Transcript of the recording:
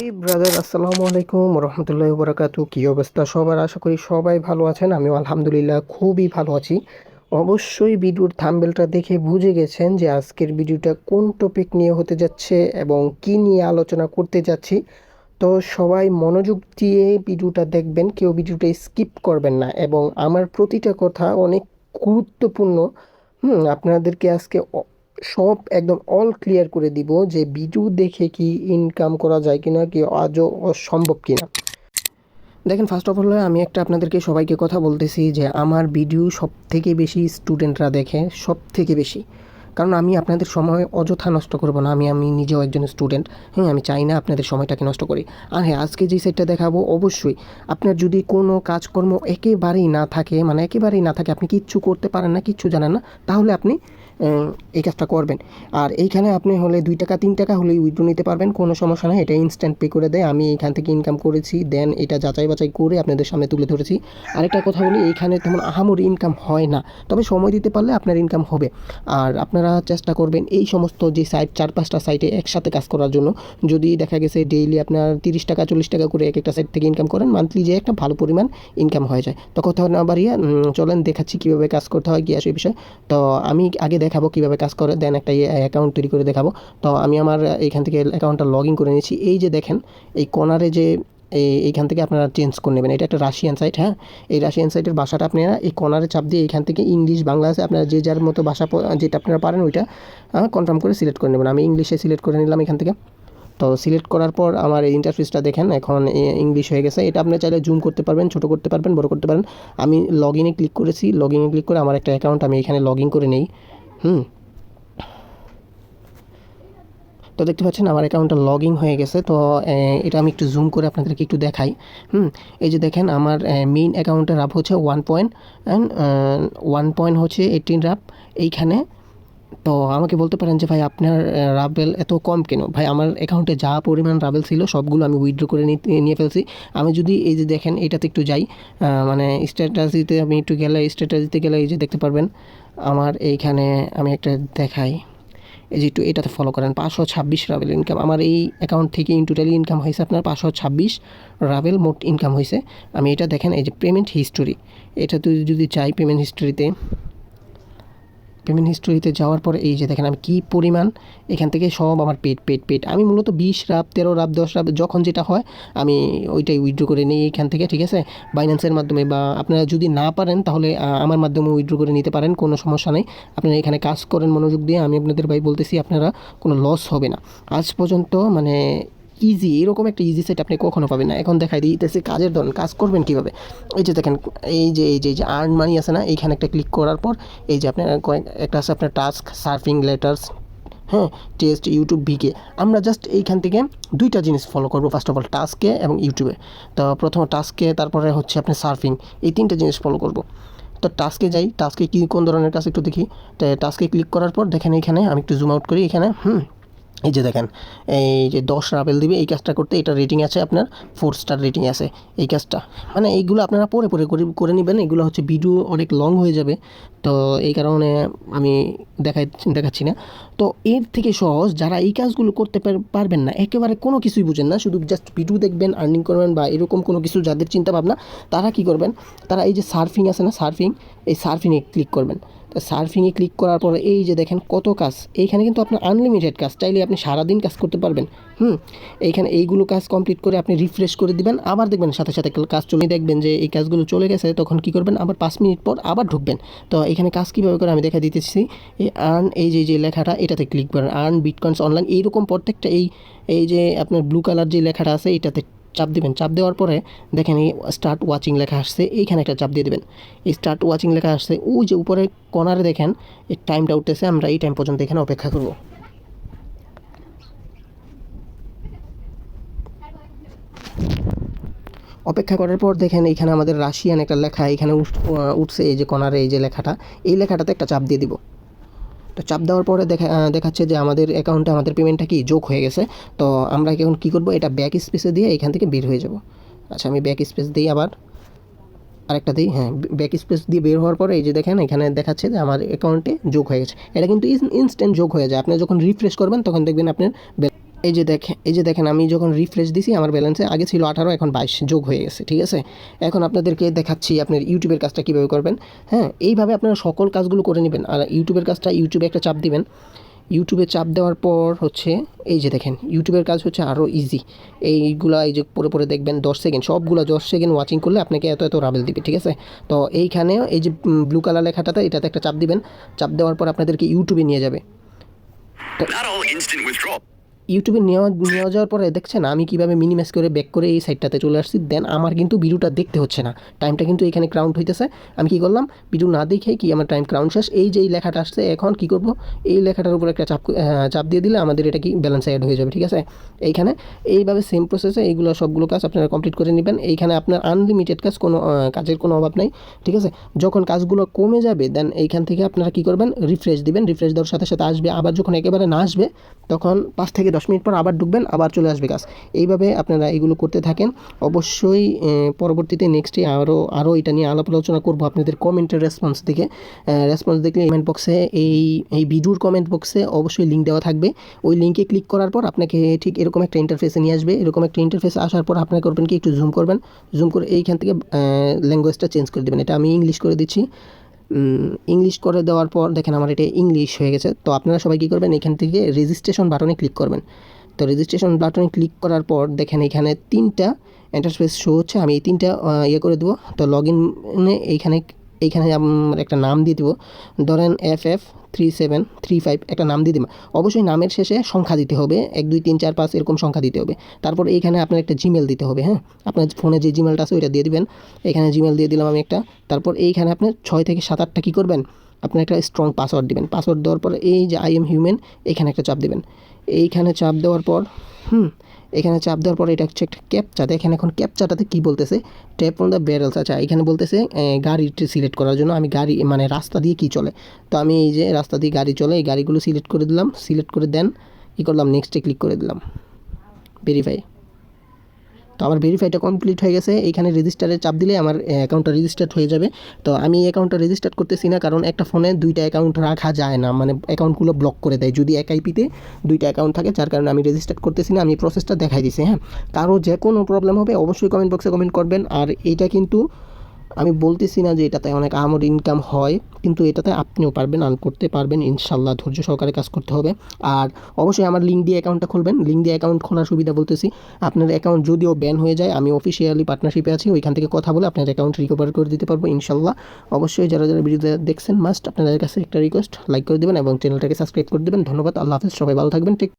এই ব্রাদার আসসালামু আলাইকুম রহমতুল্লাহি বারাকাতু। কী অবস্থা সবার? আশা করি সবাই ভালো আছেন। আমিও আলহামদুলিল্লাহ খুবই ভালো আছি। অবশ্যই ভিডিওর থাম্বনেলটা দেখে বুঝে গেছেন যে আজকের ভিডিওটা কোন টপিক নিয়ে হতে যাচ্ছে এবং কী নিয়ে আলোচনা করতে যাচ্ছি। তো সবাই মনোযোগ দিয়ে ভিডিওটা দেখবেন, কেউ ভিডিওটা স্কিপ করবেন না এবং আমার প্রতিটা কথা অনেক গুরুত্বপূর্ণ। আপনাদেরকে আজকে সব একদম অল ক্লিয়ার করে দিব যে ভিডিও দেখে কি ইনকাম করা যায় কিনা, কি আজও অসম্ভব কিনা। দেখেন, ফার্স্ট অফ অল আমি একটা আপনাদেরকে সবাইকে কথা বলতেছি যে আমার ভিডিও সব থেকে বেশি স্টুডেন্টরা দেখে, সব থেকে বেশি। কারণ আমি আপনাদের সময় অযথা নষ্ট করব না। আমি নিজেও একজন স্টুডেন্ট। আমি চাই না আপনাদের সময়টাকে নষ্ট করি। আর হ্যাঁ, আজকে যে সেটটা দেখাবো, অবশ্যই আপনার যদি কোনো কাজকর্ম একেবারেই না থাকে, মানে একেবারেই না থাকে, আপনি কিচ্ছু করতে পারেন না, কিচ্ছু জানেন না, তাহলে আপনি এই কাজটা করবেন। আর এইখানে আপনি হলে 2 টাকা 3 টাকা হলেই উইথড্র নিতে পারবেন, কোনো সমস্যা নয়। এটা ইনস্ট্যান্ট পে করে দেয়। আমি এইখান থেকে ইনকাম করেছি, দেন এটা যাচাই বাছাই করে আপনাদের সামনে তুলে ধরেছি। আরেকটা কথা বলি, এইখানে তেমন আহামরি ইনকাম হয় না, তবে সময় দিতে পারলে আপনার ইনকাম হবে। আর আপনারা চেষ্টা করবেন এই সমস্ত যে সাইট, 4-5টা সাইটে একসাথে কাজ করার জন্য। যদি দেখা গেছে ডেইলি আপনার 30 টাকা 40 টাকা করে এক একটা সাইট থেকে ইনকাম করেন, মান্থলি যে একটা ভালো পরিমাণ ইনকাম হয়ে যায়। তো কথা না বাড়িয়ে চলেন দেখাচ্ছি কীভাবে কাজ করতে হয়, কী আসে বিষয়। তো আমি আগে দেখাবো কীভাবে কাজ করে, দেন একটা অ্যাকাউন্ট তৈরি করে দেখাবো। তো আমি আমার এইখান থেকে অ্যাকাউন্টটা লগ ইন করে নিয়েছি। এই যে দেখেন, এই কর্নারে যে এইখান থেকে আপনারা চেঞ্জ করে নেবেন। এটা একটা রাশিয়ান সাইট। হ্যাঁ, এই রাশিয়ান সাইটের ভাষাটা আপনারা এই কর্নারে চাপ দিয়ে এইখান থেকে ইংলিশ বাংলা আছে, আপনারা যে যার মতো ভাষা যেটা আপনারা পারেন ওইটা কনফার্ম করে সিলেক্ট করে নেবেন। আমি ইংলিশে সিলেক্ট করে নিলাম এখান থেকে। তো সিলেক্ট করার পর আমার এই ইন্টারফেসটা দেখেন এখন ইংলিশ হয়ে গেছে। এটা আপনি চাইলে জুম করতে পারবেন, ছোটো করতে পারবেন, বড় করতে পারেন। আমি লগ ইনে ক্লিক করেছি। লগ ইনে ক্লিক করে আমার একটা অ্যাকাউন্ট আমি এখানে লগ ইন করে নেই। তো দেখতে পাচ্ছেন আমার অ্যাকাউন্টটা লগ ইন হয়ে গেছে। তো এটা আমি একটু জুম করে আপনাদেরকে একটু দেখাই। এই যে দেখেন আমার মেইন অ্যাকাউন্টের রাপ হচ্ছে 1 হচ্ছে 18 রাপ এইখানে। তো আমাকে বলতে পারেন যে ভাই আপনার রাবেল এত কম কেন? ভাই আমার অ্যাকাউন্টে যা পরিমাণ রাবেল ছিল সবগুলো আমি উইথড্র করে নিয়ে ফেলছি। আমি যদি এই যে দেখেন এটাতে একটু যাই, মানে স্ট্র্যাটেজিতে আমি একটু গেলে, স্ট্র্যাটেজিতে গেলে এই যে দেখতে পারবেন আমার এইখানে, আমি একটা দেখাই। এই যে একটু এটাতে ফলো করেন, 526 রাবেল ইনকাম আমার এই অ্যাকাউন্ট থেকে। ইন টোটালি ইনকাম হয়েছে আপনার 526 রাবেল মোট ইনকাম হয়েছে। আমি এটা দেখেন, এই যে পেমেন্ট হিস্টোরি, এটা যদি চাই পেমেন্ট হিস্টোরিতে যাওয়ার পরে এই যে দেখেন আমি কী পরিমাণ এখান থেকে সব আমার পেড। আমি মূলত 20 রাব, 13 রাব, 10 রাব যখন যেটা হয় আমি ওইটাই উইথড্র করে নিই এইখান থেকে, ঠিক আছে? বাইন্যান্সের মাধ্যমে, বা আপনারা যদি না পারেন তাহলে আমার মাধ্যমে উইথড্র করে নিতে পারেন, কোনো সমস্যা নেই। আপনারা এখানে কাজ করেন মনোযোগ দিয়ে। আমি আপনাদের ভাই বলতেছি আপনারা কোনো লস হবে না। আজ পর্যন্ত মানে ইজি, এরকম একটা ইজি সেট আপনি কখনো পাবেন না। এখন দেখাই দিতেছি কাজের ধরন, কাজ করবেন কীভাবে। এই যে দেখেন, এই যে আর্ন মানি আছে না, এইখানে একটা ক্লিক করার পর এই যে আপনার একটা আছে আপনার টাস্ক, সার্ফিং, লেটার্স, হ্যাঁ, টেস্ট, ইউটিউব, ভিকে। আমরা জাস্ট এইখান থেকে 2টা জিনিস ফলো করবো, ফার্স্ট অফ অল টাস্কে এবং ইউটিউবে। তো প্রথম টাস্কে, তারপরে হচ্ছে আপনার সার্ফিং, এই 3টে জিনিস ফলো করবো। তো টাস্কে যাই, টাস্কে কী কোন ধরনের কাজ একটু দেখি। তো টাস্কে ক্লিক করার পর দেখেন এইখানে আমি একটু জুম আউট করি। এখানে এই যে দেখেন, এই যে 10 রাবেল দিবে এই কাজটা করতে। এটা রেটিং আছে আপনার 4 স্টার রেটিং আছে এই কাজটা। মানে এইগুলো আপনারা পরে করে নেবেন। এগুলো হচ্ছে ভিডিও অনেক লং হয়ে যাবে, তো এই কারণে আমি দেখাচ্ছি না। তো এর থেকে সহজ, যারা এই কাজগুলো করতে পারবেন না, একেবারে কোনো কিছুই বুঝেন না, শুধু জাস্ট ভিডিও দেখবেন, আর্নিং করবেন বা এরকম কোনো কিছু যাদের চিন্তা ভাবনা, তারা কি করবেন, তারা এই যে সার্ফিং আছে না, এই সার্ফিংয়ে ক্লিক করবেন। তো সার্ফিংয়ে ক্লিক করার পরে এই যে দেখেন কত কাজ। এইখানে কিন্তু আপনার আনলিমিটেড কাজ, চাইলে আপনি সারাদিন কাজ করতে পারবেন। এইখানে এইগুলো কাজ কমপ্লিট করে আপনি রিফ্রেশ করে দিবেন, আবার দেখবেন সাথে সাথে কাজ চলে, দেখবেন যে এই কাজগুলো চলে গেছে। তখন কি করবেন, আবার 5 মিনিট পর আবার ঢুকবেন। তো এখানে কাজ কীভাবে করে আমি দেখা দিতেছি। এই আর্ন, এই যে লেখাটা, এটাতে ক্লিক করেন, আর্ন বিটকয়েন্স অনলাইন, এইরকম প্রত্যেকটা এই যে আপনার ব্লু কালার যে লেখাটা আছে এটাতে চাপ দিবেন। চাপ দেওয়ার পরে দেখেন এই স্টার্ট ওয়াচিং লেখা আসছে, এইখানে একটা চাপ দিয়ে দেবেন। এই স্টার্ট ওয়াচিং লেখা আসছে, ওই যে উপরে কর্নারে দেখেন এই টাইমটা উঠতেছে। আমরা এই টাইম পর্যন্ত এখানে অপেক্ষা করব। অপেক্ষা করার পর দেখেন এইখানে আমাদের রাশিয়ান একটা লেখা এখানে উঠছে, এই যে কর্নারে এই যে লেখাটা, এই লেখাটাতে একটা চাপ দিয়ে দিব। তো চাপ দেওয়ার পরে দেখাচ্ছে যে আমাদের অ্যাকাউন্টে আমাদের পেমেন্টটা কি যোগ হয়ে গেছে। তো আমরা এখন কী করব, এটা ব্যাক স্পেসে দিয়ে এখান থেকে বের হয়ে যাব। আচ্ছা, আমি ব্যাক স্পেস দিই, আবার আরেকটা দিই। হ্যাঁ, ব্যাক স্পেস দিয়ে বের হওয়ার পরে এই যে দেখেন এখানে দেখাচ্ছে যে আমার অ্যাকাউন্টে যোগ হয়ে গেছে। এটা কিন্তু ইনস্ট্যান্ট যোগ হয়ে যায়। আপনি যখন রিফ্রেশ করবেন তখন দেখবেন আপনার এই যে দেখেন আমি যখন রিফ্রেশ দিছি আমার ব্যালেন্সে আগে ছিল 18, এখন 22 যোগ হয়ে গেছে। ঠিক আছে, এখন আপনাদেরকে দেখাচ্ছি আপনার ইউটিউবের কাজটা কীভাবে করবেন। হ্যাঁ, এইভাবে আপনারা সকল কাজগুলো করে নেবেন। আর ইউটিউবের কাজটা ইউটিউবে একটা চাপ দিবেন। ইউটিউবে চাপ দেওয়ার পর হচ্ছে এই যে দেখেন ইউটিউবের কাজ হচ্ছে আরও ইজি। এইগুলা এই যে পরে দেখবেন 10 সেকেন্ড, সবগুলো 10 সেকেন্ড ওয়াচিং করলে আপনাকে এত রাবেল দিবে। ঠিক আছে, তো এইখানে এই যে ব্লু কালার লেখাটাতে এটাতে একটা চাপ দিবেন। চাপ দেওয়ার পর আপনাদেরকে ইউটিউবে নিয়ে যাবে। তো ইউটিউবে নেওয়া যাওয়ার পরে দেখছেন আমি কীভাবে মিনিমাইজ করে ব্যাক করে এই সাইডটাতে চলে আসছি। দেন আমার কিন্তু ভিডিওটা দেখতে হচ্ছে না, টাইমটা কিন্তু এখানে কাউন্ট হইতেছে। আমি কী করলাম, ভিডিও না দেখে কি আমার টাইম কাউন্ট শেষ। এই যে এই লেখাটা আসছে, এখন কী করব, এই লেখাটার উপর একটা চাপ দিয়ে দিলে আমাদের এটা কি ব্যালেন্স অ্যাড হয়ে যাবে। ঠিক আছে, এইখানে এইভাবে সেম প্রসেসে এইগুলো সবগুলো কাজ আপনারা কমপ্লিট করে নেবেন। এইখানে আপনার আনলিমিটেড কাজ, কোনো কাজের কোনো অভাব নেই। ঠিক আছে, যখন কাজগুলো কমে যাবে দেন এইখান থেকে আপনারা কী করবেন, রিফ্রেশ দিবেন। রিফ্রেশ দেওয়ার সাথে সাথে আসবে। আবার যখন একেবারে না আসবে তখন 5 থেকে 10 মিনিট পর আবার ঢুকবেন, আবার চলে আসবে কাজ। এইভাবে আপনারা এগুলো করতে থাকেন। অবশ্যই পরবর্তীতে নেক্সটে আরও এটা নিয়ে আলাপ আলোচনা করবো আপনাদের কমেন্টের রেসপন্স দেখে। রেসপন্স দেখলে কমেন্ট বক্সে এই ভিডিওর কমেন্ট বক্সে অবশ্যই লিঙ্ক দেওয়া থাকবে। ওই লিঙ্কে ক্লিক করার পর আপনাকে ঠিক এরকম একটা ইন্টারফেসে নিয়ে আসবে। এরকম একটা ইন্টারফেসে আসার পর আপনারা করবেন কি, একটু জুম করবেন। জুম করে এইখান থেকে ল্যাঙ্গুয়েজটা চেঞ্জ করে দেবেন। এটা আমি ইংলিশ করে দিচ্ছি। ইংলিশ করে দেওয়ার পর দেখেন আমার এটা ইংলিশ হয়ে গেছে। তো আপনারা সবাই কী করবেন, এখান থেকে রেজিস্ট্রেশন বাটনে ক্লিক করবেন। তো রেজিস্ট্রেশন বাটনে ক্লিক করার পর দেখেন এখানে 3টা ইন্টারফেস শো হচ্ছে। আমি এই 3টা করে দেবো। তো লগ ইনে এইখানে আমরা একটা নাম দিয়ে দেবো। ধরেন FF3735 একটা নাম দিয়ে দেবেন। অবশ্যই নামের শেষে সংখ্যা দিতে হবে, 1 2 3 4 5 এরকম সংখ্যা দিতে হবে। তারপর এইখানে আপনার একটা জিমেল দিতে হবে। হ্যাঁ, আপনার ফোনে যে জিমেলটা আছে ওইটা দিয়ে দিবেন। এখানে জিমেল দিয়ে দিলাম আমি একটা। তারপর এইখানে আপনার 6 থেকে 7 8টা কী করবেন, আপনার একটা স্ট্রং পাসওয়ার্ড দিবেন। পাসওয়ার্ড দেওয়ার পরে এই যে আই এম হিউম্যান এখানে একটা চাপ দেবেন। এইখানে চাপ দেওয়ার পর এখানে চাপ দেওয়ার পরে এটা হচ্ছে একটা ক্যাপচা। দেখেন এখন ক্যাপচাটাতে কী বলতেছে, ট্যাপ অন দ্য ব্যারেলস। আচ্ছা, এখানে বলতেছে গাড়িটি সিলেক্ট করার জন্য। আমি গাড়ি মানে রাস্তা দিয়ে কী চলে, তো আমি এই যে রাস্তা দিয়ে গাড়ি চলে এই গাড়িগুলো সিলেক্ট করে দিলাম। সিলেক্ট করে দেন কী করলাম, নেক্সটে ক্লিক করে দিলাম, ভেরিফাই। তো আমার ভেরিফাইটা কমপ্লিট হয়ে গেছে। এইখানে রেজিস্টারে চাপ দিলে আমার অ্যাকাউন্টটা রেজিস্টার্ড হয়ে যাবে। তো আমি এই অ্যাকাউন্টটা রেজিস্টার করতেছি না, কারণ একটা ফোনে 2টা অ্যাকাউন্ট রাখা যায় না, মানে অ্যাকাউন্টগুলো ব্লক করে দেয় যদি এক আইপিতে 2টা অ্যাকাউন্ট থাকে। যার কারণে আমি রেজিস্টার করতেছি না। আমি প্রসেসটা দেখাই দিছি। হ্যাঁ, কারো যে কোনো প্রবলেম হবে অবশ্যই কমেন্ট বক্সে কমেন্ট করবেন। আর এইটা কিন্তু আমি বলতেছি না যে এটাতে অনেক আমার ইনকাম হয়, কিন্তু এটাতে আপনিও পারবেন, আর্ন করতে পারবেন ইনশাল্লাহ। ধৈর্য সহকারে কাজ করতে হবে। আর অবশ্যই আমার লিঙ্ক দিয়ে অ্যাকাউন্টটা খুলবেন। লিঙ্ক দিয়ে অ্যাকাউন্ট খোলার সুবিধা বলতেছি, আপনার অ্যাকাউন্ট যদিও ব্যান হয়ে যায়, আমি অফিসিয়ালি পার্টনারশিপে আছি, ওইখান থেকে কথা বলে আপনার অ্যাকাউন্ট রিকভার করে দিতে পারবো ইনশাল্লাহ। অবশ্যই যারা ভিডিও দেখছেন মাস্ট আপনাদের কাছে একটা রিকোয়েস্ট, লাইক করে দেবেন এবং চ্যানেলটাকে সাবস্ক্রাইব করে দেবেন। ধন্যবাদ, আল্লাহ হাফেজ, সবাই ভালো থাকবেন। ঠিক